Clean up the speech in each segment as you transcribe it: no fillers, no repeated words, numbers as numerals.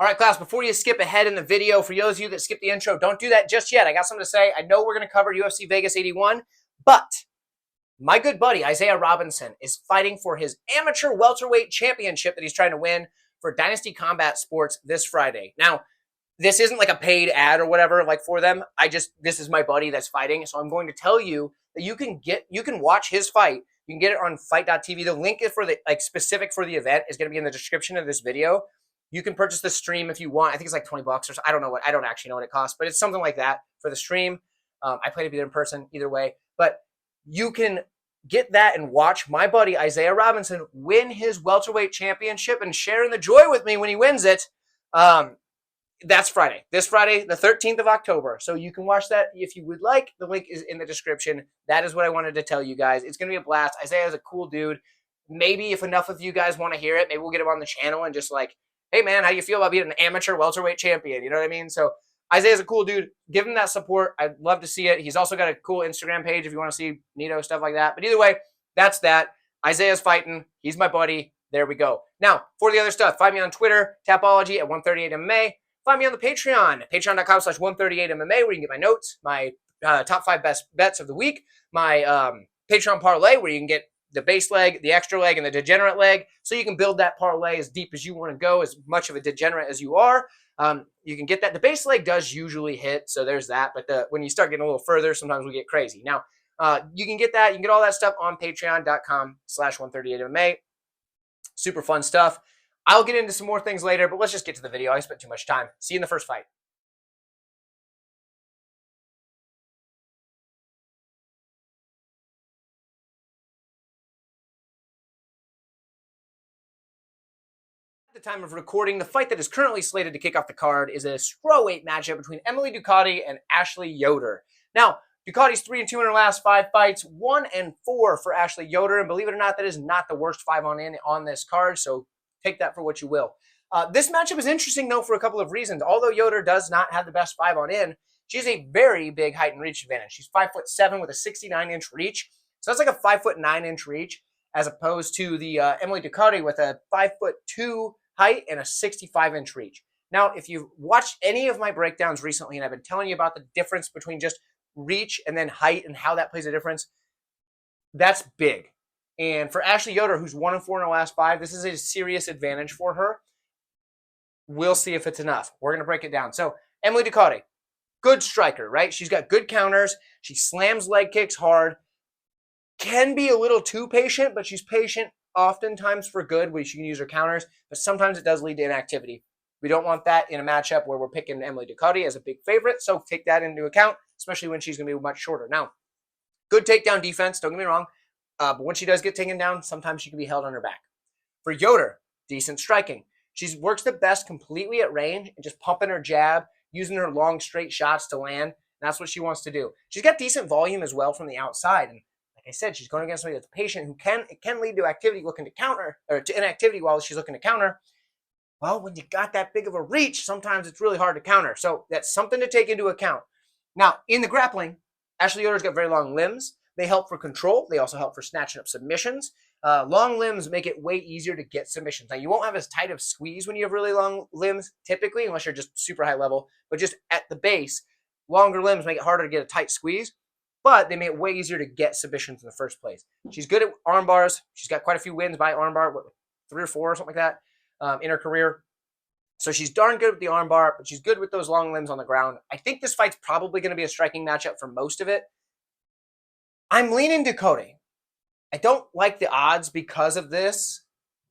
All right, class, before you skip ahead in the video, for those of you that skipped the intro, don't do that just yet. I got something to say. I know we're going to cover UFC Vegas 81, but my good buddy, Isaiah Robinson, is fighting for his amateur welterweight championship that he's trying to win for Dynasty Combat Sports this Friday. Now, this isn't like a paid ad or whatever, like for them. This is my buddy that's fighting, so I'm going to tell you that you can watch his fight. You can get it on fight.tv. The link is for the specific for the event is going to be in the description of this video. You can purchase the stream if you want. I think it's like $20 or so. I don't actually know what it costs, but it's something like that for the stream. I plan to be there in person either way, but you can get that and watch my buddy Isaiah Robinson win his welterweight championship and share in the joy with me when he wins it. That's Friday. This Friday, the 13th of October. So you can watch that if you would like. The link is in the description. That is what I wanted to tell you guys. It's going to be a blast. Isaiah is a cool dude. Maybe if enough of you guys want to hear it, maybe we'll get him on the channel and just like, hey, man, how you feel about being an amateur welterweight champion? You know what I mean? So Isaiah's a cool dude. Give him that support. I'd love to see it. He's also got a cool Instagram page if you want to see neato stuff like that. But either way, that's that. Isaiah's fighting. He's my buddy. There we go. Now, for the other stuff, find me on Twitter, Tapology at 138MMA. Find me on the Patreon, patreon.com/138MMA, where you can get my notes, my top 5 best bets of the week, my Patreon parlay, where you can get the base leg, the extra leg, and the degenerate leg, so you can build that parlay as deep as you want to go, as much of a degenerate as you are. You can get that. The base leg does usually hit, so there's that, but when you start getting a little further, sometimes we get crazy. Now, you can get that. You can get all that stuff on patreon.com/138MMA. Super fun stuff. I'll get into some more things later, but let's just get to the video. I spent too much time. See you in the first fight. At the time of recording, the fight that is currently slated to kick off the card is a strawweight matchup between Emily Ducote and Ashley Yoder. Now, Ducote's 3-2 in her last 5 fights, 1-4 for Ashley Yoder, and believe it or not, that is not the worst 5 on this card, so take that for what you will. This matchup is interesting, though, for a couple of reasons. Although Yoder does not have the best 5 in, she has a very big height and reach advantage. She's 5'7" with a 69-inch reach, so that's like a 5'9" reach, as opposed to the Emily Ducote with a 5'2" height and a 65-inch reach. Now, if you've watched any of my breakdowns recently, and I've been telling you about the difference between just reach and then height and how that plays a difference, that's big. And for Ashley Yoder, who's 1-4 in her last 5, this is a serious advantage for her. We'll see if it's enough. We're going to break it down. So, Emily Ducote, good striker, right? She's got good counters. She slams leg kicks hard. Can be a little too patient, but she's patient oftentimes for good, where she can use her counters, but sometimes it does lead to inactivity. We don't want that in a matchup where we're picking Emily Ducote as a big favorite, so take that into account, especially when she's going to be much shorter. Now, good takedown defense, don't get me wrong, but when she does get taken down, sometimes she can be held on her back. For Yoder, decent striking. She works the best completely at range and just pumping her jab, using her long straight shots to land, and that's what she wants to do. She's got decent volume as well from the outside, and like I said, she's going against somebody that's patient who can lead to activity looking to counter, or to inactivity while she's looking to counter. Well, when you got that big of a reach, sometimes it's really hard to counter. So that's something to take into account. Now, in the grappling, Ashley Yoder's got very long limbs. They help for control. They also help for snatching up submissions. Long limbs make it way easier to get submissions. Now, you won't have as tight of squeeze when you have really long limbs, typically, unless you're just super high level. But just at the base, longer limbs make it harder to get a tight squeeze. But they make it way easier to get submissions in the first place. She's good at arm bars. She's got quite a few wins by arm bar, 3 or 4 or something like that in her career. So she's darn good with the arm bar, but she's good with those long limbs on the ground. I think this fight's probably going to be a striking matchup for most of it. I'm leaning Ducote. I don't like the odds because of this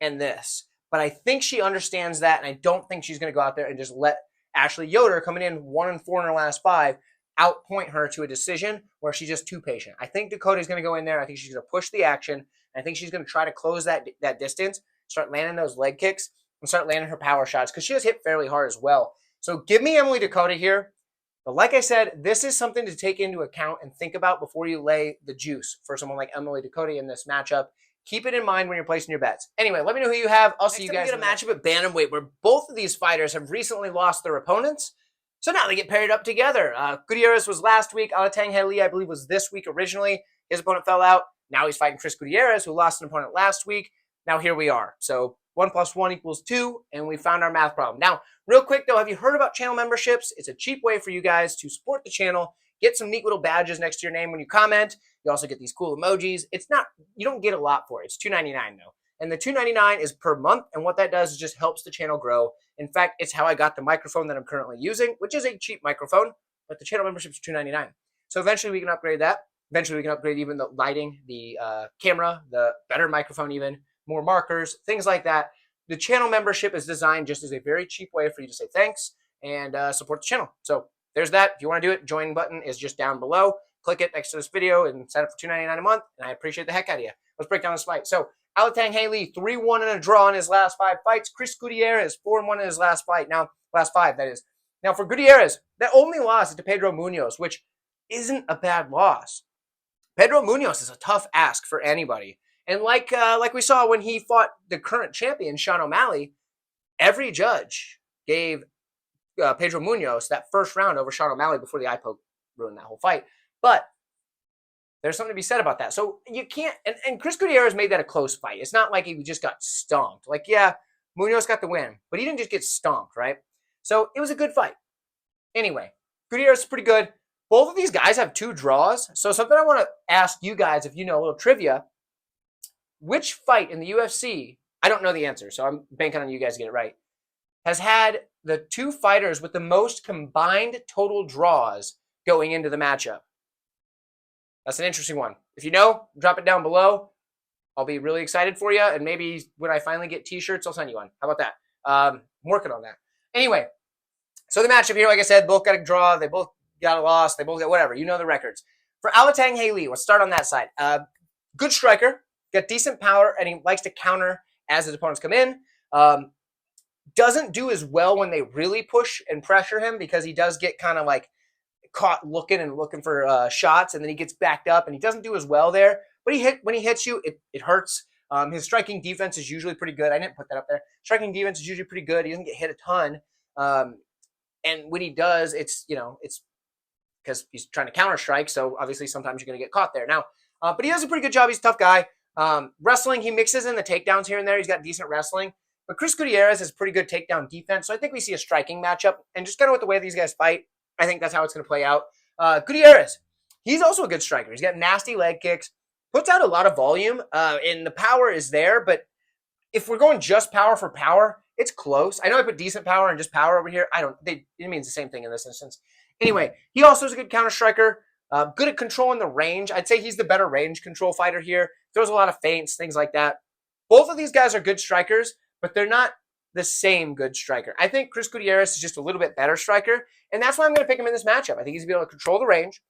and this, but I think she understands that, and I don't think she's going to go out there and just let Ashley Yoder, coming in 1-4 in her last 5, outpoint her to a decision where she's just too patient. I think Ducote is going to go in there. I think she's going to push the action. I think she's going to try to close that distance, start landing those leg kicks, and start landing her power shots, because she has hit fairly hard as well. So give me Emily Ducote here. But like I said, this is something to take into account and think about before you lay the juice for someone like Emily Ducote in this matchup. Keep it in mind when you're placing your bets. Anyway, let me know who you have. I'll see you guys. Next, we get a matchup at bantamweight where both of these fighters have recently lost their opponents. So now they get paired up together. Gutierrez was last week. Alatengheli, I believe, was this week originally. His opponent fell out. Now he's fighting Chris Gutierrez, who lost an opponent last week. Now here we are. So 1 + 1 = 2, and we found our math problem. Now, real quick though, have you heard about channel memberships? It's a cheap way for you guys to support the channel, get some neat little badges next to your name when you comment. You also get these cool emojis. It's not, you don't get a lot for it. It's $2.99 though. And the $2.99 is per month, and what that does is just helps the channel grow. In fact, it's how I got the microphone that I'm currently using, which is a cheap microphone, but the channel membership is $2.99. So eventually we can upgrade that. Eventually we can upgrade even the lighting, the camera, the better microphone even, more markers, things like that. The channel membership is designed just as a very cheap way for you to say thanks and support the channel. So there's that. If you want to do it, join button is just down below. Click it next to this video and sign up for $2.99 a month, and I appreciate the heck out of you. Let's break down this fight. So Alatengheli 3-1 in a draw in his last 5 fights. Chris Gutierrez 4-1 in his last fight. Now, last 5, that is. Now, for Gutierrez, that only loss is to Pedro Munoz, which isn't a bad loss. Pedro Munoz is a tough ask for anybody. And like we saw when he fought the current champion, Sean O'Malley, every judge gave Pedro Munoz that first round over Sean O'Malley before the eye poke ruined that whole fight. But there's something to be said about that. So you can't, and Chris Gutierrez made that a close fight. It's not like he just got stomped. Like, yeah, Munoz got the win, but he didn't just get stomped, right? So it was a good fight. Anyway, Gutierrez is pretty good. Both of these guys have 2 draws. So something I want to ask you guys, if you know a little trivia, which fight in the UFC, I don't know the answer, so I'm banking on you guys to get it right, has had the 2 fighters with the most combined total draws going into the matchup? That's an interesting one. If you know, drop it down below. I'll be really excited for you, and maybe when I finally get t-shirts, I'll send you one. How about that? I'm working on that. Anyway, so the matchup here, like I said, both got a draw. They both got a loss. They both got whatever. You know the records. For Alatengheli, let's start on that side. Good striker, got decent power, and he likes to counter as his opponents come in. Doesn't do as well when they really push and pressure him, because he does get kind of like caught looking for shots, and then he gets backed up, and he doesn't do as well there. But when he hits you, it hurts. His striking defense is usually pretty good. I didn't put that up there. Striking defense is usually pretty good. He doesn't get hit a ton. And when he does, it's because he's trying to counter strike. So obviously sometimes you're going to get caught there. Now, but he does a pretty good job. He's a tough guy. Wrestling, he mixes in the takedowns here and there. He's got decent wrestling. But Chris Gutierrez has pretty good takedown defense. So I think we see a striking matchup. And just kind of with the way these guys fight, I think that's how it's going to play out. Gutierrez, he's also a good striker. He's got nasty leg kicks, puts out a lot of volume, and the power is there. But if we're going just power for power, it's close. I know I put decent power and just power over here. It means the same thing in this instance. Anyway, he also is a good counter striker, good at controlling the range. I'd say he's the better range control fighter here. Throws a lot of feints, things like that. Both of these guys are good strikers, but they're not the same good striker. I think Chris Gutierrez is just a little bit better striker, and that's why I'm going to pick him in this matchup. I think he's going to be able to control the range.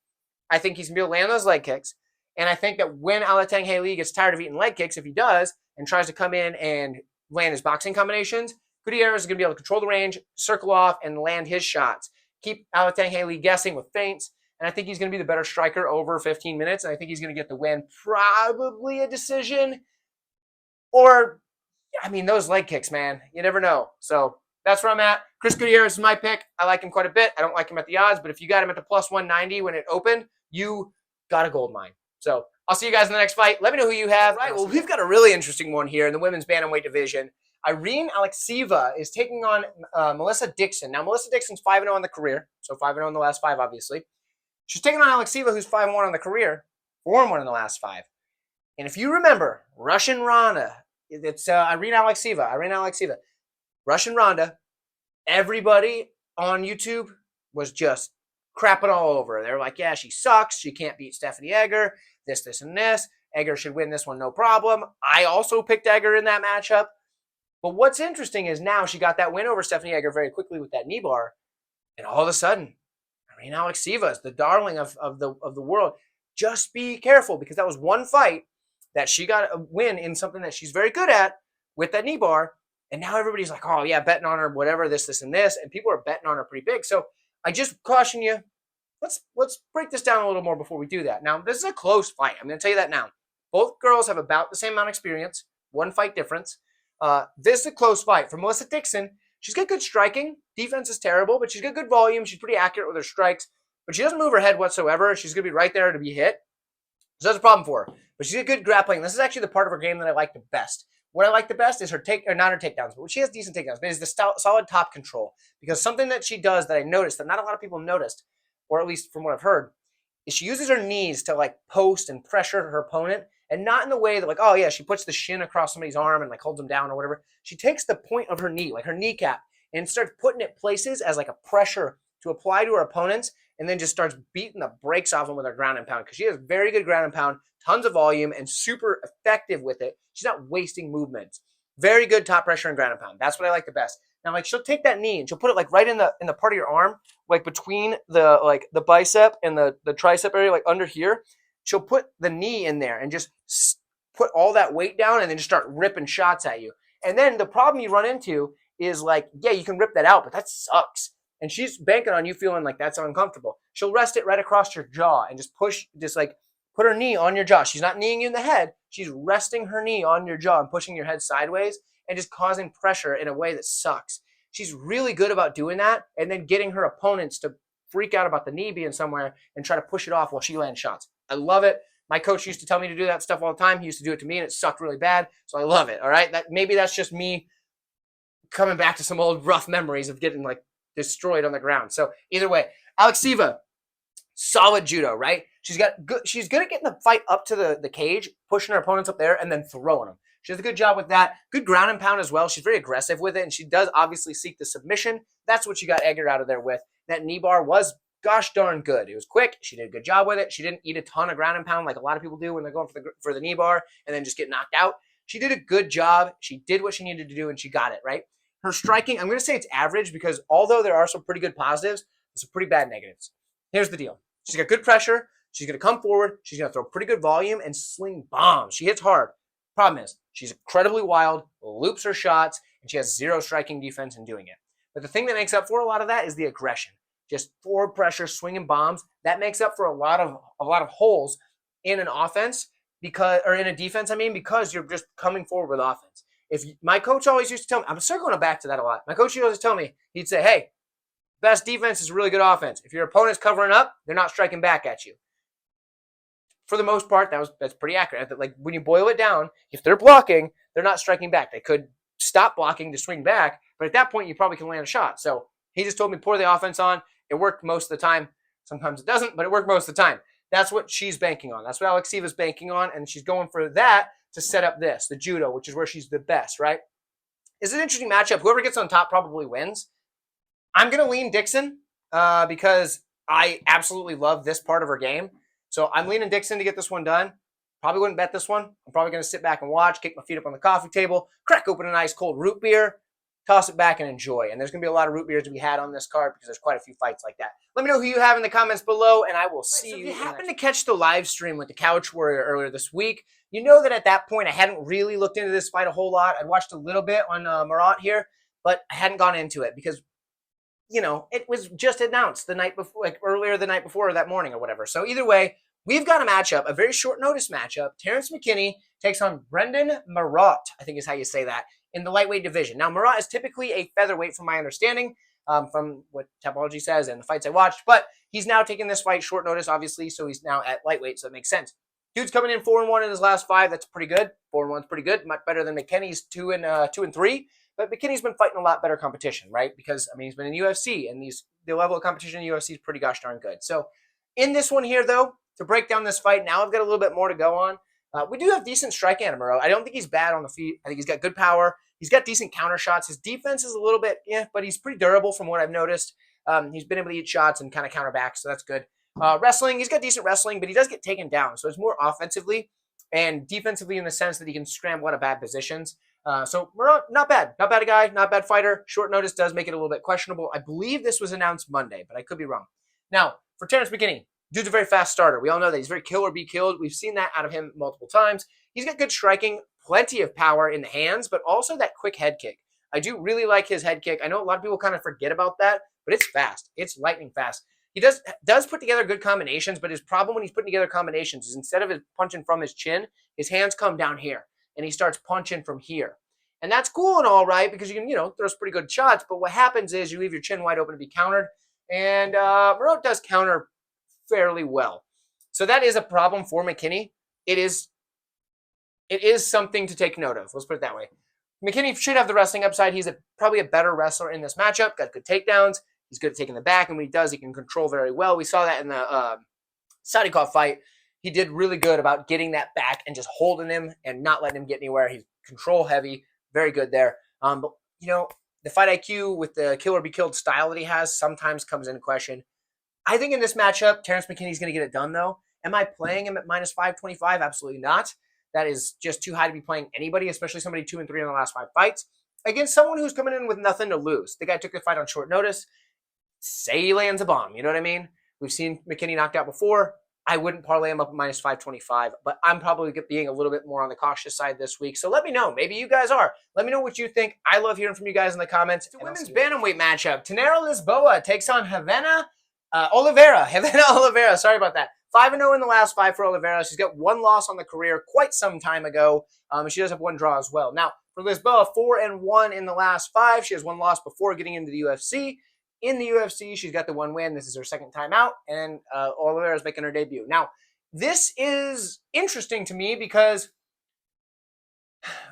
I think he's going to be able to land those leg kicks. And I think that when Alatengheli gets tired of eating leg kicks, if he does, and tries to come in and land his boxing combinations, Gutierrez is going to be able to control the range, circle off, and land his shots. Keep Alatengheli guessing with feints, and I think he's going to be the better striker over 15 minutes, and I think he's going to get the win, probably a decision. Or, I mean, those leg kicks, man, you never know. So that's where I'm at. Chris Gutierrez is my pick. I like him quite a bit. I don't like him at the odds, but if you got him at the plus 190 when it opened, you got a gold mine. So I'll see you guys in the next fight. Let me know who you have. All right, well, we've got a really interesting one here in the women's bantamweight division. Alekseeva is taking on Melissa Dixon. Now, Melissa Dixon's 5-0 on the career, so 5-0 in the last 5, obviously. She's taking on Alekseeva, who's 5-1 on the career, 4-1 in the last 5. And if you remember, Russian Ronda, it's Irina Alekseeva. Russian Ronda, everybody on YouTube was just crapping all over her. They're like, yeah, she sucks. She can't beat Stephanie Egger. This, and this. Egger should win this one, no problem. I also picked Egger in that matchup. But what's interesting is now she got that win over Stephanie Egger very quickly with that knee bar. And all of a sudden, Irina Alekseeva is the darling of the world. Just be careful, because that was one fight that she got a win in something that she's very good at with that knee bar. And now everybody's like, oh, yeah, betting on her, whatever, this, and this. And people are betting on her pretty big. So I just caution you, let's break this down a little more before we do that. Now, this is a close fight. I'm going to tell you that now. Both girls have about the same amount of experience, one fight difference. This is a close fight. For Melissa Dixon, she's got good striking. Defense is terrible, but she's got good volume. She's pretty accurate with her strikes, but she doesn't move her head whatsoever. She's going to be right there to be hit. So that's a problem for her. But she's got good grappling. This is actually the part of her game that I like the best. What I like the best is her not her takedowns, but she has decent takedowns, but is the solid top control. Because something that she does that I noticed that not a lot of people noticed, or at least from what I've heard, is she uses her knees to like post and pressure her opponent, and not in the way that like, oh yeah, she puts the shin across somebody's arm and like holds them down or whatever. She takes the point of her knee, like her kneecap, and starts putting it places as like a pressure to apply to her opponents, and then just starts beating the brakes off them with her ground and pound, because she has very good ground and pound, tons of volume, and super effective with it. She's not wasting movements. Very good top pressure and ground and pound. That's what I like the best. Now, like, she'll take that knee and she'll put it like right in the part of your arm, like between the bicep and the tricep area, like under here. She'll put the knee in there and just put all that weight down, and then just start ripping shots at you. And then the problem you run into is like, yeah, you can rip that out, but that sucks. And she's banking on you feeling like that's uncomfortable. She'll rest it right across your jaw and just put her knee on your jaw. She's not kneeing you in the head. She's resting her knee on your jaw and pushing your head sideways and just causing pressure in a way that sucks. She's really good about doing that, and then getting her opponents to freak out about the knee being somewhere and try to push it off while she lands shots. I love it. My coach used to tell me to do that stuff all the time. He used to do it to me, and it sucked really bad. So I love it. All right. Maybe that's just me coming back to some old rough memories of getting like destroyed on the ground. So either way, Alekseeva, solid judo, right? She's good at getting the fight up to the cage, pushing her opponents up there, and then throwing them. She does a good job with that. Good ground and pound as well. She's very aggressive with it, and she does obviously seek the submission. That's what she got Edgar out of there with. That knee bar was gosh darn good. It was quick. She did a good job with it. She didn't eat a ton of ground and pound like a lot of people do when they're going for the knee bar and then just get knocked out. She did a good job. She did what she needed to do, and she got it, right? Her striking, I'm going to say it's average, because although there are some pretty good positives, there's some pretty bad negatives. Here's the deal. She's got good pressure. She's going to come forward. She's going to throw pretty good volume and sling bombs. She hits hard. Problem is, she's incredibly wild, loops her shots, and she has zero striking defense in doing it. But the thing that makes up for a lot of that is the aggression. Just forward pressure, swinging bombs. That makes up for a lot of holes in an offense, in a defense, because you're just coming forward with offense. My coach always used to tell me, I'm circling back to that a lot. My coach used to always tell me, he'd say, hey, best defense is really good offense. If your opponent's covering up, they're not striking back at you. For the most part, that's pretty accurate. Like, when you boil it down, if they're blocking, they're not striking back. They could stop blocking to swing back, but at that point, you probably can land a shot. So he just told me, pour the offense on. It worked most of the time. Sometimes it doesn't, but it worked most of the time. That's what she's banking on. That's what Alekseeva's banking on, and she's going for that to set up the judo, which is where she's the best, right? It's an interesting matchup. Whoever gets on top probably wins. I'm going to lean Dixon because I absolutely love this part of her game. So I'm leaning Dixon to get this one done. Probably wouldn't bet this one. I'm probably going to sit back and watch, kick my feet up on the coffee table, crack open a nice cold root beer, toss it back and enjoy. And there's going to be a lot of root beers to be had on this card because there's quite a few fights like that. Let me know who you have in the comments below, and I will see you. If you happen to catch the live stream with the Couch Warrior earlier this week, you know that at that point I hadn't really looked into this fight a whole lot. I'd watched a little bit on Marotte here, but I hadn't gone into it because, it was just announced the night before, like earlier the night before or that morning or whatever. So either way, we've got a matchup, a very short notice matchup. Terrence McKinney takes on Brendan Marotte, I think is how you say that, in the lightweight division. Now, Marotte is typically a featherweight from my understanding, from what Tapology says and the fights I watched, but he's now taking this fight short notice, obviously, so he's now at lightweight, so it makes sense. Dude's coming in 4-1 in his last 5. That's pretty good. 4-1's pretty good, much better than McKinney's 2-3. But McKinney's been fighting a lot better competition, right? Because, he's been in UFC, and the level of competition in UFC is pretty gosh darn good. So in this one here, though, to break down this fight, now I've got a little bit more to go on. We do have decent striking out of Marotte. I don't think he's bad on the feet. I think he's got good power. He's got decent counter shots. His defense is a little bit, but he's pretty durable from what I've noticed. He's been able to eat shots and kind of counter back, so that's good. Wrestling, he's got decent wrestling, but he does get taken down. So it's more offensively and defensively in the sense that he can scramble out of bad positions. So Marotte, not bad. Not bad guy, not bad fighter. Short notice does make it a little bit questionable. I believe this was announced Monday, but I could be wrong. Now, for Terrence McKinney, dude's a very fast starter. We all know that. He's very kill or be killed. We've seen that out of him multiple times. He's got good striking, plenty of power in the hands, but also that quick head kick. I do really like his head kick. I know a lot of people kind of forget about that, but it's fast. It's lightning fast. He does put together good combinations, but his problem when he's putting together combinations is instead of punching from his chin, his hands come down here, and he starts punching from here. And that's cool and all right because you can, throw some pretty good shots, but what happens is you leave your chin wide open to be countered, and Marotte does counter fairly well. So that is a problem for McKinney. It is it is something to take note of. Let's put it that way. McKinney should have the wrestling upside. He's probably a better wrestler in this matchup. Got good takedowns. He's good at taking the back, and when he does, he can control very well. We saw that in the Saadikov fight. He did really good about getting that back and just holding him and not letting him get anywhere. He's control heavy, very good there. But the fight IQ with the kill or be killed style that he has sometimes comes into question. I think in this matchup, Terrence McKinney's going to get it done, though. Am I playing him at minus 525? Absolutely not. That is just too high to be playing anybody, especially somebody 2-3 in the last 5 fights, against someone who's coming in with nothing to lose. The guy took the fight on short notice. Say he lands a bomb, you know what I mean? We've seen McKinney knocked out before. I wouldn't parlay him up at minus 525, but I'm probably being a little bit more on the cautious side this week. So let me know. Maybe you guys are. Let me know what you think. I love hearing from you guys in the comments. It's a women's bantamweight matchup. Tanera Lisboa takes on Oliveira. Sorry about that. 5-0 in the last 5 for Oliveira. She's got 1 loss on the career quite some time ago. She does have 1 draw as well. Now, for Lisboa, 4-1 in the last 5. She has 1 loss before getting into the UFC. In the UFC, she's got the 1 win. This is her 2nd time out, and Oliveira is making her debut. Now, this is interesting to me because,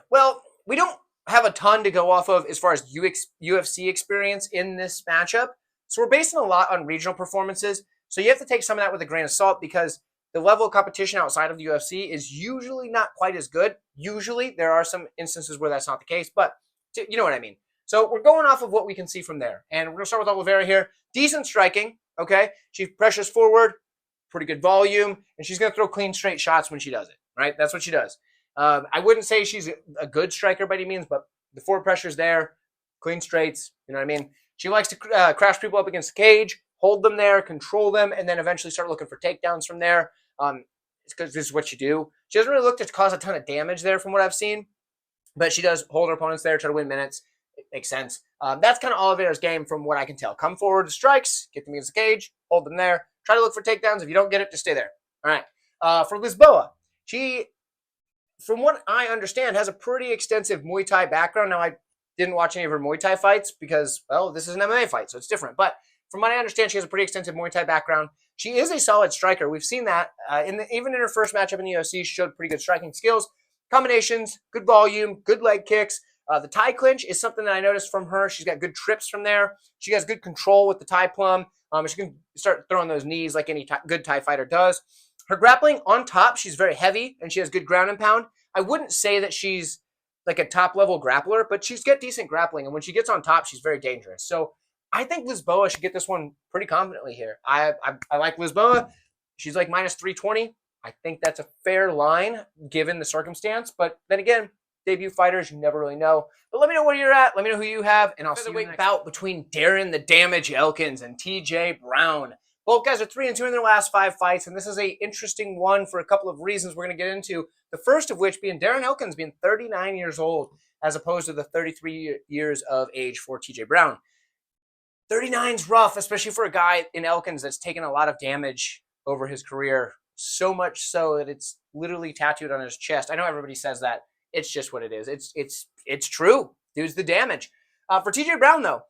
well, we don't have a ton to go off of as far as UFC experience in this matchup. So we're basing a lot on regional performances. So you have to take some of that with a grain of salt because the level of competition outside of the UFC is usually not quite as good. Usually, there are some instances where that's not the case, but you know what I mean. So we're going off of what we can see from there. And we're going to start with Oliveira here. Decent striking, okay? She pressures forward, pretty good volume, and she's going to throw clean, straight shots when she does it, right? That's what she does. I wouldn't say she's a good striker by any means, but the forward pressure's there, clean straights, you know what I mean? She likes to crash people up against the cage, hold them there, control them, and then eventually start looking for takedowns from there. It's because this is what you do. She doesn't really look to cause a ton of damage there from what I've seen, but she does hold her opponents there, try to win minutes. It makes sense. That's kind of Oliveira's game from what I can tell. Come forward to strikes, get them against the cage, hold them there, try to look for takedowns. If you don't get it, just stay there. All right. For Lisboa, she, from what I understand, has a pretty extensive Muay Thai background. Now, I didn't watch any of her Muay Thai fights because, well, this is an MMA fight, so it's different. But from what I understand, she has a pretty extensive Muay Thai background. She is a solid striker. We've seen that. Even in her first matchup in the UFC, she showed pretty good striking skills. Combinations, good volume, good leg kicks. The Thai clinch is something that I noticed from her. She's got good trips from there. She has good control with the Thai plum. She can start throwing those knees like any good Thai fighter does. Her grappling on top, she's very heavy, and she has good ground and pound. I wouldn't say that she's like a top-level grappler, but she's got decent grappling, and when she gets on top, she's very dangerous. So I think Lisboa should get this one pretty confidently here. I like Lisboa. She's like minus 320. I think that's a fair line given the circumstance, but then again, debut fighters, you never really know. But let me know where you're at. Let me know who you have, and I'll see you in the next bout between Darren the Damage Elkins and TJ Brown. Both guys are 3-2 in their last 5 fights, and this is an interesting one for a couple of reasons we're going to get into. The first of which being Darren Elkins being 39 years old as opposed to the 33 years of age for TJ Brown. 39's rough, especially for a guy in Elkins that's taken a lot of damage over his career, so much so that it's literally tattooed on his chest. I know everybody says that. It's just what it is. It's true. Dude's the damage. For TJ Brown, though,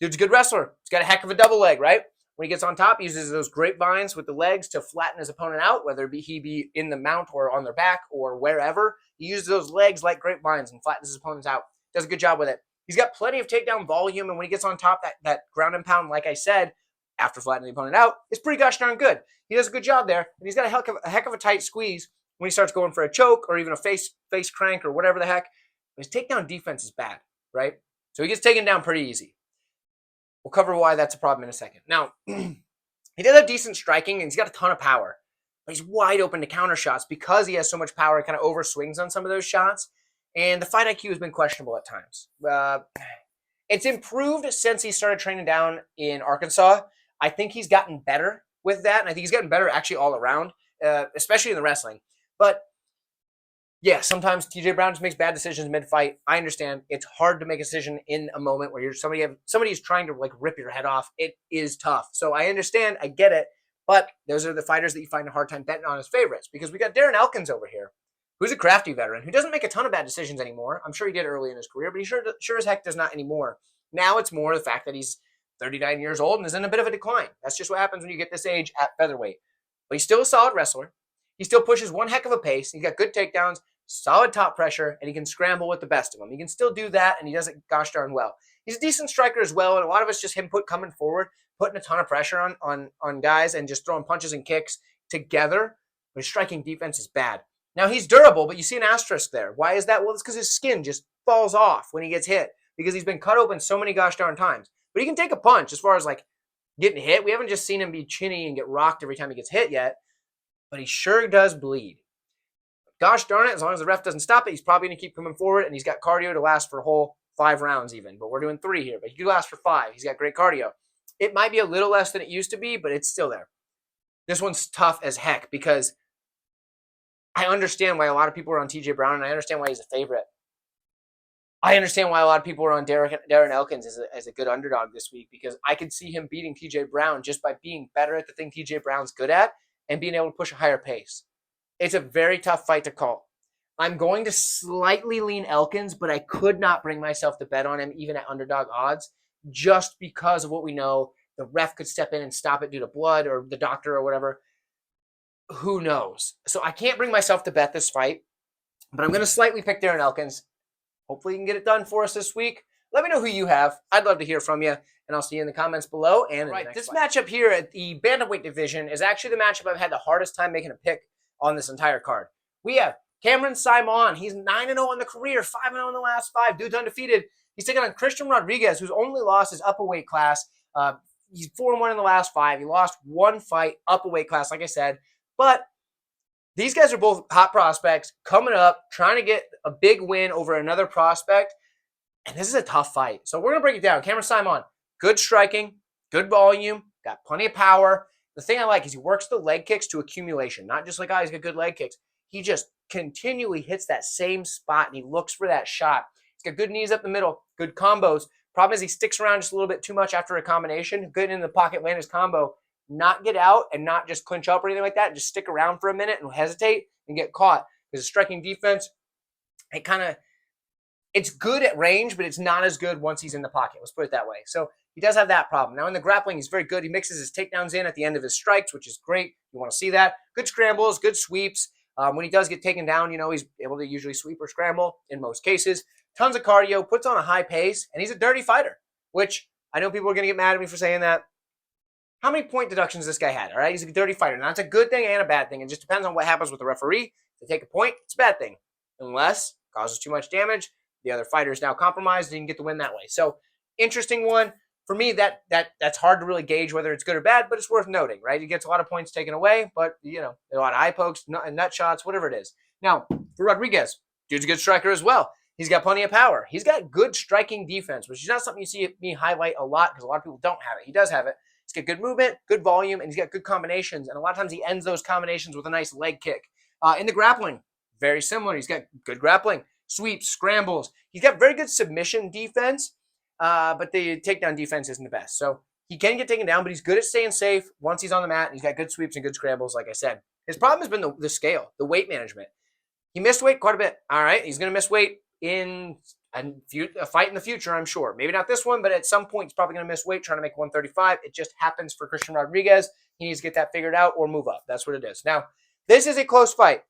dude's a good wrestler. He's got a heck of a double leg, right? When he gets on top, he uses those grapevines with the legs to flatten his opponent out, whether he be in the mount or on their back or wherever. He uses those legs like grapevines and flattens his opponents out. Does a good job with it. He's got plenty of takedown volume, and when he gets on top, that ground and pound, like I said, after flattening the opponent out, is pretty gosh darn good. He does a good job there, and he's got a heck of a tight squeeze when he starts going for a choke or even a face crank or whatever the heck. His takedown defense is bad, right? So he gets taken down pretty easy. We'll cover why that's a problem in a second. Now, he does have decent striking, and he's got a ton of power. But he's wide open to counter shots because he has so much power. He kind of overswings on some of those shots. And the fight IQ has been questionable at times. It's improved since he started training down in Arkansas. I think he's gotten better with that, and I think he's gotten better actually all around, especially in the wrestling. But yeah, sometimes TJ Brown just makes bad decisions mid-fight. I understand it's hard to make a decision in a moment where somebody's trying to like rip your head off. It is tough. So I understand, I get it, but those are the fighters that you find a hard time betting on as favorites because we got Darren Elkins over here, who's a crafty veteran who doesn't make a ton of bad decisions anymore. I'm sure he did early in his career, but he sure as heck does not anymore. Now it's more the fact that he's 39 years old and is in a bit of a decline. That's just what happens when you get this age at featherweight. But he's still a solid wrestler. He still pushes one heck of a pace. He's got good takedowns, solid top pressure, and he can scramble with the best of them. He can still do that, and he does it gosh darn well. He's a decent striker as well, and a lot of it's just him coming forward, putting a ton of pressure on guys and just throwing punches and kicks together. But his striking defense is bad. Now, he's durable, but you see an asterisk there. Why is that? Well, it's because his skin just falls off when he gets hit because he's been cut open so many gosh darn times. But he can take a punch as far as like getting hit. We haven't just seen him be chinny and get rocked every time he gets hit yet, but he sure does bleed. Gosh darn it, as long as the ref doesn't stop it, he's probably going to keep coming forward, and he's got cardio to last for a whole 5 rounds even. But we're doing 3 here, but he could last for 5. He's got great cardio. It might be a little less than it used to be, but it's still there. This one's tough as heck because I understand why a lot of people are on TJ Brown, and I understand why he's a favorite. I understand why a lot of people are on Darren Elkins as a good underdog this week because I could see him beating TJ Brown just by being better at the thing TJ Brown's good at and being able to push a higher pace. It's a very tough fight to call. I'm going to slightly lean Elkins, but I could not bring myself to bet on him even at underdog odds just because of what we know. The ref could step in and stop it due to blood or the doctor or whatever. Who knows? So I can't bring myself to bet this fight, but I'm going to slightly pick Darren Elkins. Hopefully you can get it done for us this week. Let me know who you have. I'd love to hear from you, and I'll see you in the comments below. And right, this matchup here at the bantamweight division is actually the matchup I've had the hardest time making a pick on this entire card. We have Cameron Saaiman. He's 9-0 on the career, 5-0 in the last 5. Dude's undefeated. He's taking on Christian Rodriguez, whose only loss is up a weight class. He's 4-1 in the last 5. He lost 1 fight up a weight class, like I said. But these guys are both hot prospects coming up, trying to get a big win over another prospect. And this is a tough fight. So we're going to break it down. Cameron Saaiman, good striking, good volume, got plenty of power. The thing I like is he works the leg kicks to accumulation. Not just like, oh, he's got good leg kicks. He just continually hits that same spot, and he looks for that shot. He's got good knees up the middle, good combos. Problem is he sticks around just a little bit too much after a combination. Good in the pocket, land his combo. Not get out and not just clinch up or anything like that. Just stick around for a minute and hesitate and get caught. Because the striking defense, it's good at range, but it's not as good once he's in the pocket. Let's put it that way. So he does have that problem. Now in the grappling, he's very good. He mixes his takedowns in at the end of his strikes, which is great. You want to see that. Good scrambles, good sweeps. When he does get taken down, he's able to usually sweep or scramble in most cases. Tons of cardio, puts on a high pace, and he's a dirty fighter, which I know people are going to get mad at me for saying that. How many point deductions this guy had, all right? He's a dirty fighter. Now, that's a good thing and a bad thing. It just depends on what happens with the referee. If they take a point, it's a bad thing. Unless it causes too much damage, the other fighter is now compromised and you can get the win that way. So, interesting one. For me, that's hard to really gauge whether it's good or bad, but it's worth noting, right? He gets a lot of points taken away, but, a lot of eye pokes, nut shots, whatever it is. Now, for Rodriguez, dude's a good striker as well. He's got plenty of power. He's got good striking defense, which is not something you see me highlight a lot because a lot of people don't have it. He does have it. He's got good movement, good volume, and he's got good combinations. And a lot of times he ends those combinations with a nice leg kick. In the grappling, very similar. He's got good grappling, sweeps, scrambles. He's got very good submission defense, but the takedown defense isn't the best. So he can get taken down, but he's good at staying safe once he's on the mat. And he's got good sweeps and good scrambles, like I said. His problem has been the scale, the weight management. He missed weight quite a bit. All right, he's going to miss weight in a fight in the future, I'm sure. Maybe not this one, but at some point he's probably going to miss weight trying to make 135. It just happens for Christian Rodriguez. He needs to get that figured out or move up. That's what it is. Now, this is a close fight.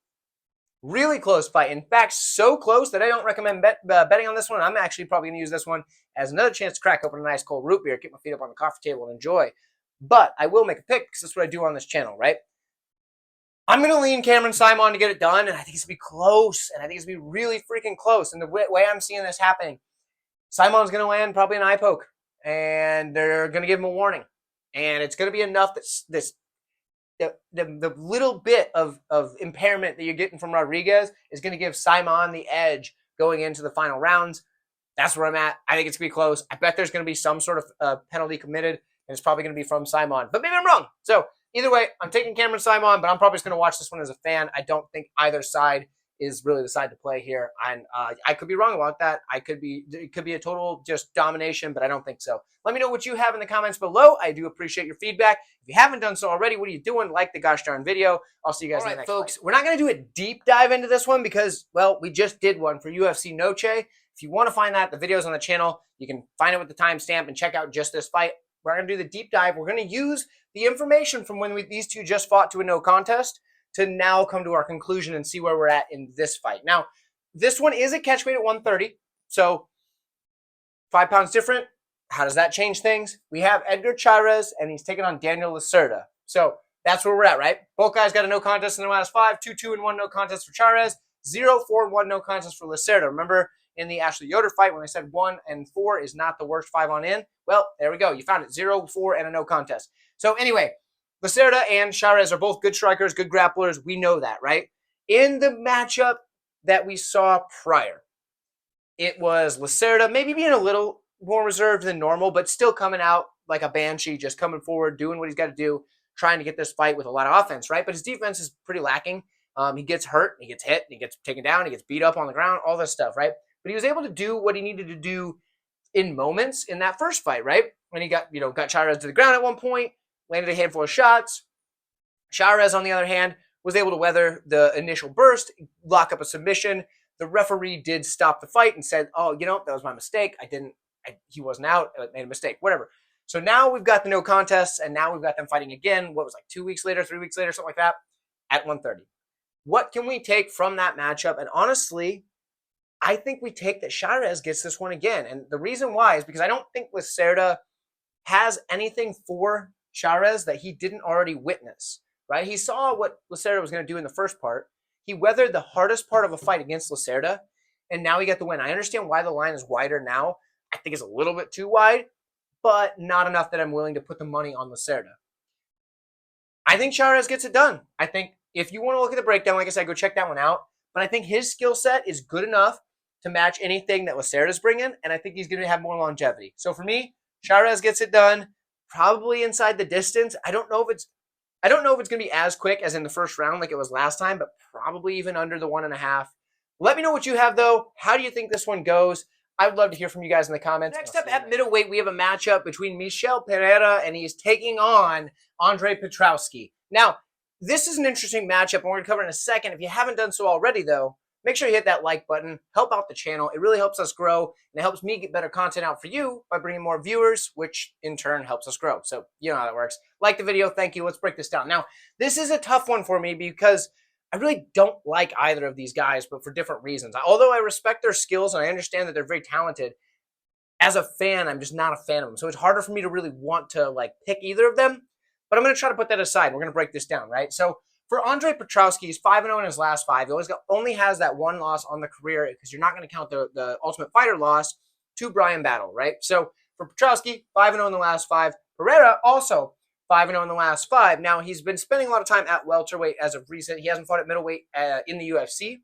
Really close fight. In fact, so close that I don't recommend betting on this one. I'm actually probably going to use this one as another chance to crack open a nice cold root beer, get my feet up on the coffee table and enjoy. But I will make a pick because that's what I do on this channel, right? I'm going to lean Cameron Saaiman to get it done, and I think it's going to be close, and I think it's going to be really freaking close. And the way I'm seeing this happening, Saimon's going to land probably an eye poke, and they're going to give him a warning. And it's going to be enough that the little bit of impairment that you're getting from Rodriguez is going to give Saaiman the edge going into the final rounds. That's where I'm at. I think it's going to be close. I bet there's going to be some sort of penalty committed, and it's probably going to be from Saaiman. But maybe I'm wrong. So either way, I'm taking Cameron Saaiman, but I'm probably just going to watch this one as a fan. I don't think either side is really the side to play here. And I could be wrong about that. It could be a total just domination, but I don't think so. Let me know what you have in the comments below. I do appreciate your feedback. If you haven't done so already, what are you doing? Like the gosh darn video. I'll see you guys in the next folks. Fight. We're not going to do a deep dive into this one because, well, we just did one for UFC Noche. If you want to find that, the video's on the channel. You can find it with the timestamp and check out just this fight. We're going to do the deep dive. We're going to use the information from when these two just fought to a no contest to now come to our conclusion and see where we're at in this fight. Now, this one is a catch weight at 130, so 5 pounds different. How does that change things? We have Edgar Chairez, and he's taking on Daniel Lacerda. So that's where we're at, right? Both guys got a no contest in the last 5, 2-2-1 no contest for Chairez, 0-4-1 no contest for Lacerda. Remember in the Ashley Yoder fight when I said 1-4 is not the worst 5 on in? Well, there we go. You found it. 0-4 and a no contest. So anyway, Lacerda and Chairez are both good strikers, good grapplers. We know that, right? In the matchup that we saw prior, it was Lacerda maybe being a little more reserved than normal, but still coming out like a banshee, just coming forward, doing what he's got to do, trying to get this fight with a lot of offense, right? But his defense is pretty lacking. He gets hurt, he gets hit, he gets taken down, he gets beat up on the ground, all this stuff, right? But he was able to do what he needed to do in moments in that first fight, right? When he got Chairez to the ground at one point, landed a handful of shots. Chairez, on the other hand, was able to weather the initial burst, lock up a submission. The referee did stop the fight and said, oh, that was my mistake. He wasn't out. I made a mistake, whatever. So now we've got the no contests, and now we've got them fighting again. What was 2 weeks later, 3 weeks later, something like that, at 130. What can we take from that matchup? And honestly, I think we take that Chairez gets this one again. And the reason why is because I don't think Lacerda has anything for Chairez that he didn't already witness, right? He saw what Lacerda was going to do in the first part. He weathered the hardest part of a fight against Lacerda, and now he got the win. I understand why the line is wider now. I think it's a little bit too wide, but not enough that I'm willing to put the money on Lacerda. I think Chairez gets it done. I think if you want to look at the breakdown, like I said, go check that one out. But I think his skill set is good enough to match anything that Lacerda's bringing, and I think he's going to have more longevity. So for me, Chairez gets it done, probably inside the distance. I don't know if it's going to be as quick as in the first round like it was last time, but probably even under the 1.5. Let me know what you have, though. How do you think this one goes? I would love to hear from you guys in the comments. Next up at middleweight, we have a matchup between Michel Pereira, and he's taking on Andre Petroski. Now, this is an interesting matchup, and we're going to cover it in a second. If you haven't done so already, though, make sure you hit that like button. Help out the channel. It really helps us grow, and it helps me get better content out for you by bringing more viewers, which in turn helps us grow. So you know how that works. Like the video. Thank you. Let's break this down. Now, this is a tough one for me because I really don't like either of these guys, but for different reasons. Although I respect their skills and I understand that they're very talented, as a fan, I'm just not a fan of them. So it's harder for me to really want to pick either of them. But I'm going to try to put that aside. We're going to break this down, right? So for Andre Petroski, he's 5-0 in his last 5. He only has that one loss on the career because you're not going to count the Ultimate Fighter loss to Brian Battle, right? So for Petroski, 5-0 in the last 5. Pereira also 5-0 in the last 5. Now, he's been spending a lot of time at welterweight as of recent. He hasn't fought at middleweight in the UFC.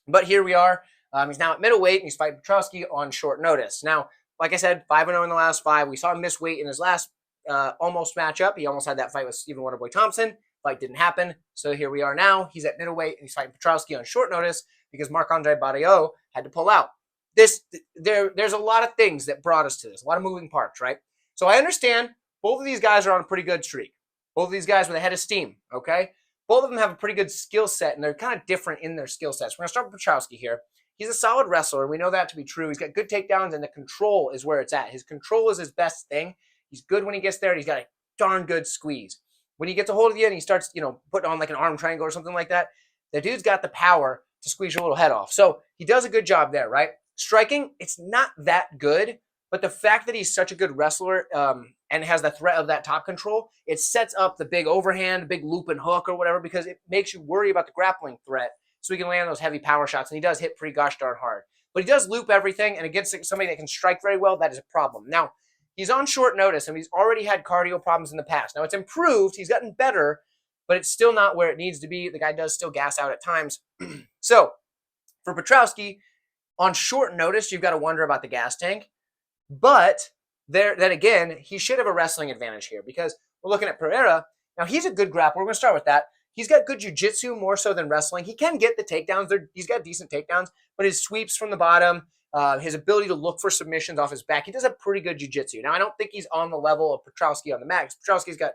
But here we are. He's now at middleweight, and he's fighting Petroski on short notice. Now, like I said, 5-0 in the last 5. We saw him miss weight in his last almost matchup. He almost had that fight with Stephen Wonderboy Thompson. Fight didn't happen. So here we are now. He's at middleweight, and he's fighting Petroski on short notice because Marc-Andre Barriault had to pull out. There's a lot of things that brought us to this, a lot of moving parts, right? So I understand both of these guys are on a pretty good streak. Both of these guys with a head of steam, okay? Both of them have a pretty good skill set, and they're kind of different in their skill sets. We're going to start with Petroski here. He's a solid wrestler. We know that to be true. He's got good takedowns, and the control is where it's at. His control is his best thing. He's good when he gets there, and he's got a darn good squeeze. When he gets a hold of you and he starts, putting on an arm triangle or something like that, the dude's got the power to squeeze your little head off. So he does a good job there, right? Striking, it's not that good, but the fact that he's such a good wrestler and has the threat of that top control, it sets up the big overhand, big loop and hook or whatever, because it makes you worry about the grappling threat so he can land those heavy power shots, and he does hit pretty gosh darn hard. But he does loop everything, and against somebody that can strike very well, that is a problem. Now, he's on short notice, and he's already had cardio problems in the past. Now, it's improved. He's gotten better, but it's still not where it needs to be. The guy does still gas out at times. So, for Petroski, on short notice, you've got to wonder about the gas tank. But then again, he should have a wrestling advantage here because we're looking at Pereira. Now, he's a good grappler. We're going to start with that. He's got good jiu-jitsu more so than wrestling. He can get the takedowns. He's got decent takedowns, but his sweeps from the bottom, his ability to look for submissions off his back, he does have pretty good jiu-jitsu. Now, I don't think he's on the level of Petroski on the max. Petroski's got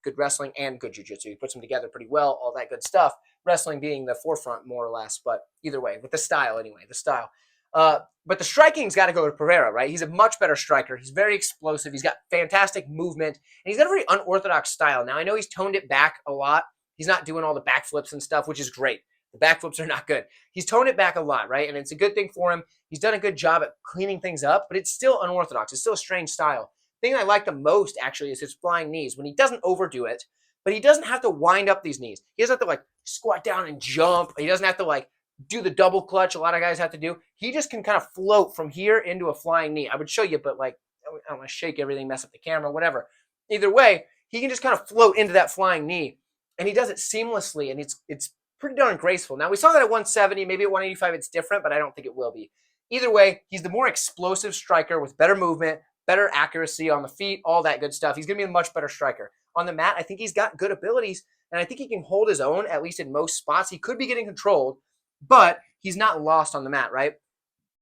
good wrestling and good jiu-jitsu. He puts them together pretty well, all that good stuff. Wrestling being the forefront, more or less, but either way, with the style anyway, the style. But the striking's got to go to Pereira, right? He's a much better striker. He's very explosive. He's got fantastic movement, and he's got a very unorthodox style. Now, I know he's toned it back a lot He's not doing all the backflips and stuff, which is great. The backflips are not good. He's toned it back a lot, right? And it's a good thing for him. He's done a good job at cleaning things up, but it's still unorthodox. It's still a strange style. The thing I like the most, actually, is his flying knees. When he doesn't overdo it, but he doesn't have to wind up these knees. He doesn't have to, like, squat down and jump. He doesn't have to, like, do the double clutch a lot of guys have to do. He just can kind of float from here into a flying knee. I would show you, but, like, I don't want to shake everything, mess up the camera, whatever. Either way, he can just kind of float into that flying knee, and he does it seamlessly, and it's pretty darn graceful. Now, we saw that at 170. Maybe at 185 it's different, but I don't think it will be. Either way, he's the more explosive striker with better movement, better accuracy on the feet, all that good stuff. He's going to be a much better striker. On the mat, I think he's got good abilities, and I think he can hold his own, at least in most spots. He could be getting controlled, but he's not lost on the mat, right?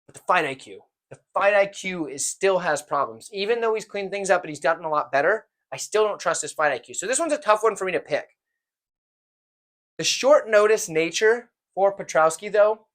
But the fight IQ still has problems. Even though he's cleaned things up and he's gotten a lot better, I still don't trust his fight IQ. So this one's a tough one for me to pick. The short notice nature for Petroski, though,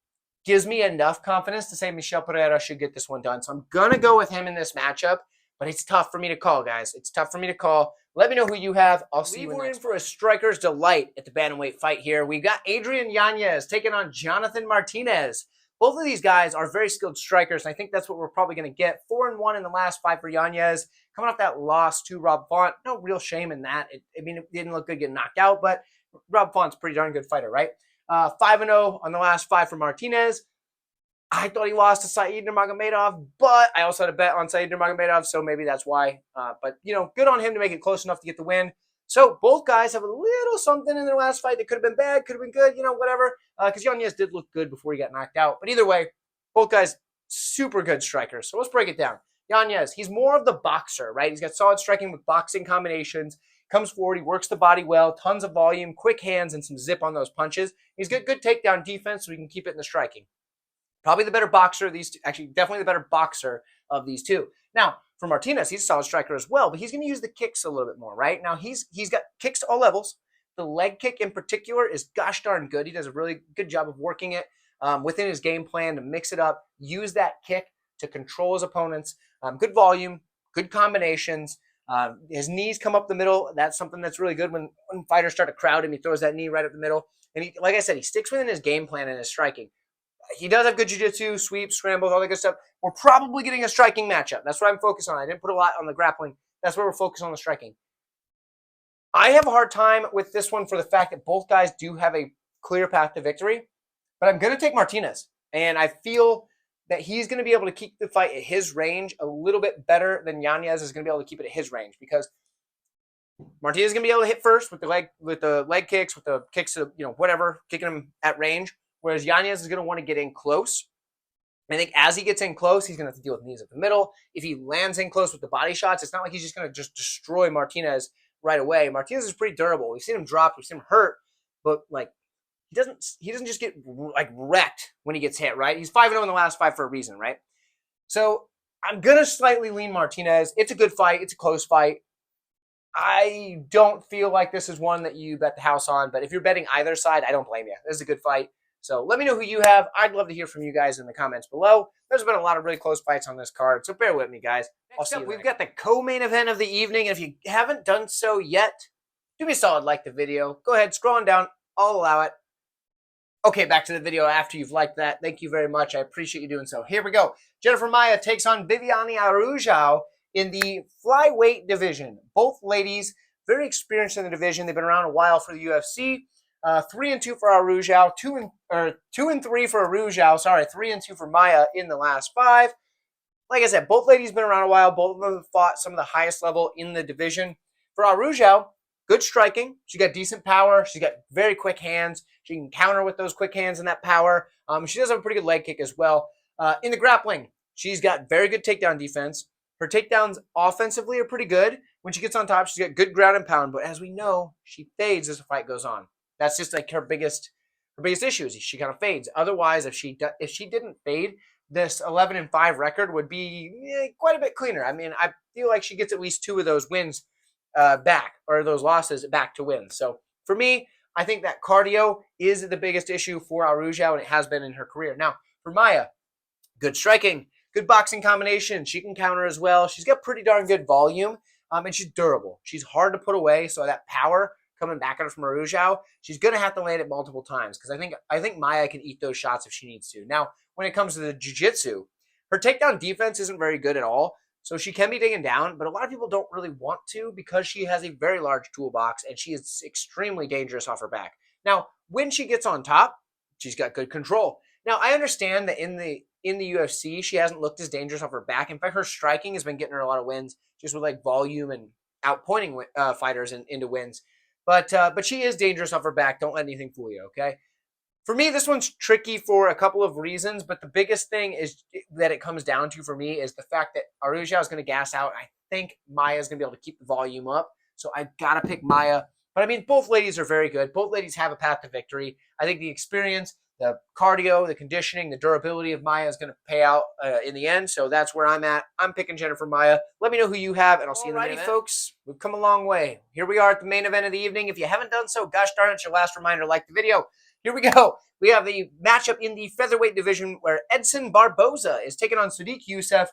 gives me enough confidence to say Michel Pereira should get this one done. So I'm going to go with him in this matchup, but it's tough for me to call, guys. It's tough for me to call. Let me know who you have. I'll see you next. We're in for a striker's delight at the bantamweight fight here. We've got Adrian Yanez taking on Jonathan Martinez. Both of these guys are very skilled strikers, and I think that's what we're probably going to get. 4-1 in the last fight for Yanez. Coming off that loss to Rob Font. No real shame in that. It didn't look good getting knocked out, but Rob Font's a pretty darn good fighter, right? 5-0 on the last 5 for Martinez. I thought he lost to Said Nurmagomedov, but I also had a bet on Said Nurmagomedov, so maybe that's why. But, good on him to make it close enough to get the win. So both guys have a little something in their last fight that could have been bad, could have been good, whatever. Because Yanez did look good before he got knocked out. But either way, both guys, super good strikers. So let's break it down. Yanez, he's more of the boxer, right? He's got solid striking with boxing combinations. Comes forward, he works the body well, tons of volume, quick hands, and some zip on those punches. He's got good takedown defense, so he can keep it in the striking. Probably the better boxer of these two. Actually, definitely the better boxer of these two. Now, for Martinez, he's a solid striker as well, but he's going to use the kicks a little bit more, right? Now, he's got kicks to all levels. The leg kick in particular is gosh darn good. He does a really good job of working it within his game plan to mix it up, use that kick to control his opponents. Good volume, good combinations. His knees come up the middle. That's something that's really good when fighters start to crowd him. He throws that knee right up the middle. And he, like I said, he sticks within his game plan and his striking. He does have good jiu-jitsu, sweeps, scrambles, all that good stuff. We're probably getting a striking matchup. That's what I'm focused on. I didn't put a lot on the grappling. That's where we're focused on the striking. I have a hard time with this one for the fact that both guys do have a clear path to victory. But I'm going to take Martinez. And I feel that he's going to be able to keep the fight at his range a little bit better than Yanez is going to be able to keep it at his range, because Martinez is going to be able to hit first with the leg kicks, with the kicks of, whatever, kicking him at range, whereas Yanez is going to want to get in close. I think as he gets in close, he's going to have to deal with knees at the middle. If he lands in close with the body shots, it's not like he's just going to just destroy Martinez right away. Martinez is pretty durable. We've seen him drop, we've seen him hurt, but he doesn't just get wrecked when he gets hit, right? He's 5-0 in the last 5 for a reason, right? So I'm going to slightly lean Martinez. It's a good fight. It's a close fight. I don't feel like this is one that you bet the house on, but if you're betting either side, I don't blame you. This is a good fight. So let me know who you have. I'd love to hear from you guys in the comments below. There's been a lot of really close fights on this card, so bear with me, guys. Next up, we've got the co-main event of the evening. And if you haven't done so yet, do me a solid, like the video. Go ahead, scrolling down. I'll allow it. Okay, back to the video after you've liked that. Thank you very much. I appreciate you doing so. Here we go. Jennifer Maia takes on Viviane Araujo in the flyweight division. Both ladies very experienced in the division. They've been around a while for the UFC. 3-2 for Araujo, 2-3 for Araujo. Sorry, 3-2 for Maia in the last 5. Like I said, both ladies been around a while. Both of them have fought some of the highest level in the division. For Araujo, good striking. She got decent power. She's got very quick hands. She can counter with those quick hands and that power. She does have a pretty good leg kick as well. In the grappling, she's got very good takedown defense. Her takedowns offensively are pretty good. When she gets on top, she's got good ground and pound. But as we know, she fades as the fight goes on. That's just like her biggest issue is she kind of fades. Otherwise, if she didn't fade, this 11-5 record would be quite a bit cleaner. I mean, I feel like she gets at least 2 of those wins back, or those losses back to wins. So for me, I think that cardio is the biggest issue for Araujo, and it has been in her career. Now, for Maia, good striking, good boxing combination. She can counter as well. She's got pretty darn good volume, and she's durable. She's hard to put away, so that power coming back at her from Araujo, she's going to have to land it multiple times because I think Maia can eat those shots if she needs to. Now, when it comes to the jiu-jitsu, her takedown defense isn't very good at all, so she can be taken down, but a lot of people don't really want to because she has a very large toolbox and she is extremely dangerous off her back. Now, when she gets on top, she's got good control. Now, I understand that in the UFC, she hasn't looked as dangerous off her back. In fact, her striking has been getting her a lot of wins just with like volume and outpointing fighters into wins. But she is dangerous off her back. Don't let anything fool you, okay? For me, this one's tricky for a couple of reasons, but the biggest thing is that it comes down to for me is the fact that Araujo is going to gas out. I think Maia is going to be able to keep the volume up, so I got to pick Maia. But I mean, both ladies are very good. Both ladies have a path to victory. I think the experience, the cardio, the conditioning, the durability of Maia is going to pay out in the end. So that's where I'm at. I'm picking Jennifer Maia. Let me know who you have, and I'll see you in the main event. Folks, we've come a long way. Here we are at the main event of the evening. If you haven't done so, gosh darn it, it's your last reminder, like the video. Here we go. We have the matchup in the featherweight division where Edson Barboza is taking on Sodiq Yusuff.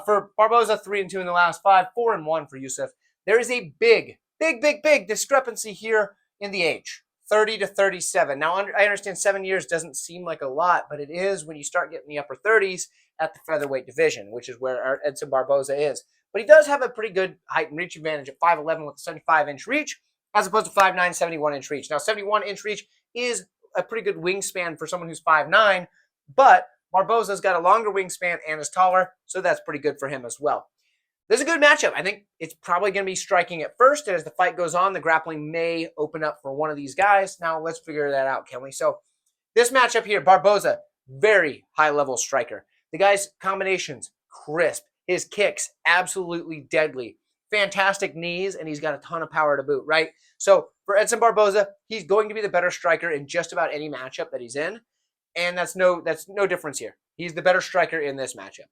For Barboza, 3-2 in the last 5, 4-1 for Yusuff. There is a big discrepancy here in the age. 30 to 37. Now, I understand 7 years doesn't seem like a lot, but it is when you start getting the upper 30s at the featherweight division, which is where our Edson Barboza is. But he does have a pretty good height and reach advantage at 5'11 with a 75-inch reach, as opposed to 5'9", 71-inch reach. Now, 71-inch reach is a pretty good wingspan for someone who's 5'9", but Barboza's got a longer wingspan and is taller, so that's pretty good for him as well. There's a good matchup. I think it's probably going to be striking at first, and as the fight goes on, the grappling may open up for one of these guys. Now, let's figure that out, can we? So, this matchup here, Barboza, very high-level striker. The guy's combinations, crisp. His kicks, absolutely deadly. Fantastic knees, and he's got a ton of power to boot, right? So, for Edson Barboza, he's going to be the better striker in just about any matchup that he's in, and that's no difference here. He's the better striker in this matchup.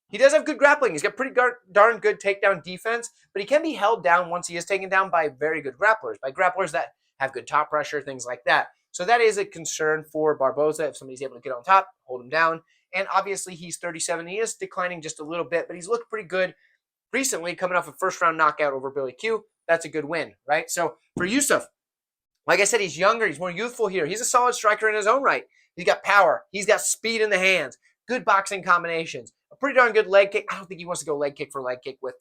He does have good grappling. He's got pretty darn good takedown defense, but he can be held down once he is taken down by very good grapplers, by grapplers that have good top pressure, things like that. So that is a concern for Barboza. If somebody's able to get on top, hold him down. And obviously he's 37. He is declining just a little bit, but he's looked pretty good recently, coming off a first-round knockout over Billy Q. That's a good win, right? So for Yusuff, like I said, he's younger. He's more youthful here. He's a solid striker in his own right. He's got power. He's got speed in the hands. Good boxing combinations. A pretty darn good leg kick. I don't think he wants to go leg kick for leg kick with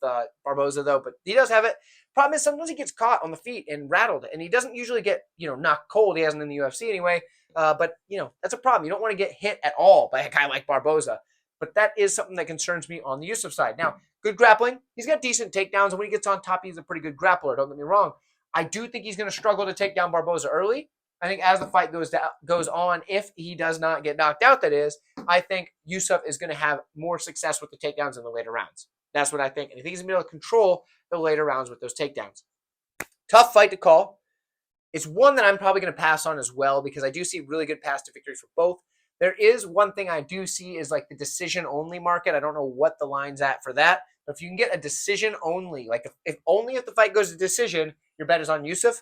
Barboza, though, but he does have it. Problem is sometimes he gets caught on the feet and rattled, and he doesn't usually get, knocked cold. He hasn't in the UFC anyway, but, that's a problem. You don't want to get hit at all by a guy like Barboza, but that is something that concerns me on the Yusuff side. Now, good grappling. He's got decent takedowns, and when he gets on top, he's a pretty good grappler. Don't get me wrong. I do think he's going to struggle to take down Barboza early. I think as the fight goes on, if he does not get knocked out, that is, I think Yusuff is going to have more success with the takedowns in the later rounds. That's what I think. And I think he's going to be able to control the later rounds with those takedowns. Tough fight to call. It's one that I'm probably going to pass on as well because I do see really good paths to victory for both. There is one thing I do see is like the decision-only market. I don't know what the line's at for that. But if you can get a decision-only, like if the fight goes to decision, your bet is on Yusuff.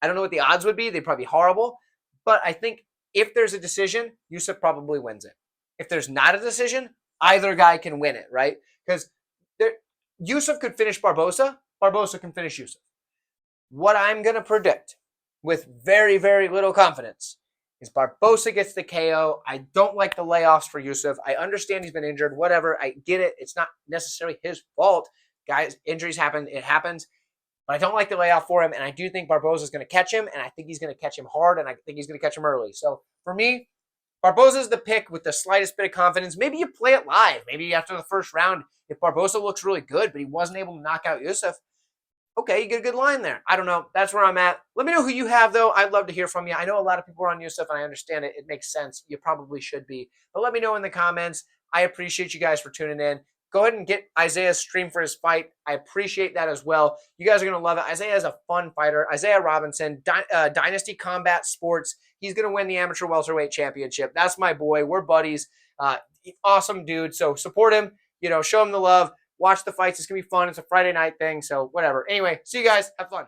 I don't know what the odds would be. They'd probably be horrible. But I think if there's a decision, Yusuff probably wins it. If there's not a decision, either guy can win it, right? Because Yusuff could finish Barboza. Barboza can finish Yusuff. What I'm going to predict with very, very little confidence is Barboza gets the KO. I don't like the layoffs for Yusuff. I understand he's been injured. Whatever. I get it. It's not necessarily his fault. Guys, injuries happen. It happens. But I don't like the layoff for him, and I do think Barboza is going to catch him, and I think he's going to catch him hard, and I think he's going to catch him early. So for me, Barboza is the pick with the slightest bit of confidence. Maybe you play it live. Maybe after the first round, if Barboza looks really good, but he wasn't able to knock out Yusuff, okay, you get a good line there. I don't know. That's where I'm at. Let me know who you have, though. I'd love to hear from you. I know a lot of people are on Yusuff, and I understand it. It makes sense. You probably should be. But let me know in the comments. I appreciate you guys for tuning in. Go ahead and get Isaiah's stream for his fight. I appreciate that as well. You guys are going to love it. Isaiah is a fun fighter. Isaiah Robinson, Dynasty Combat Sports. He's going to win the Amateur Welterweight Championship. That's my boy. We're buddies. Awesome dude. So support him. Show him the love. Watch the fights. It's going to be fun. It's a Friday night thing. So whatever. Anyway, see you guys. Have fun.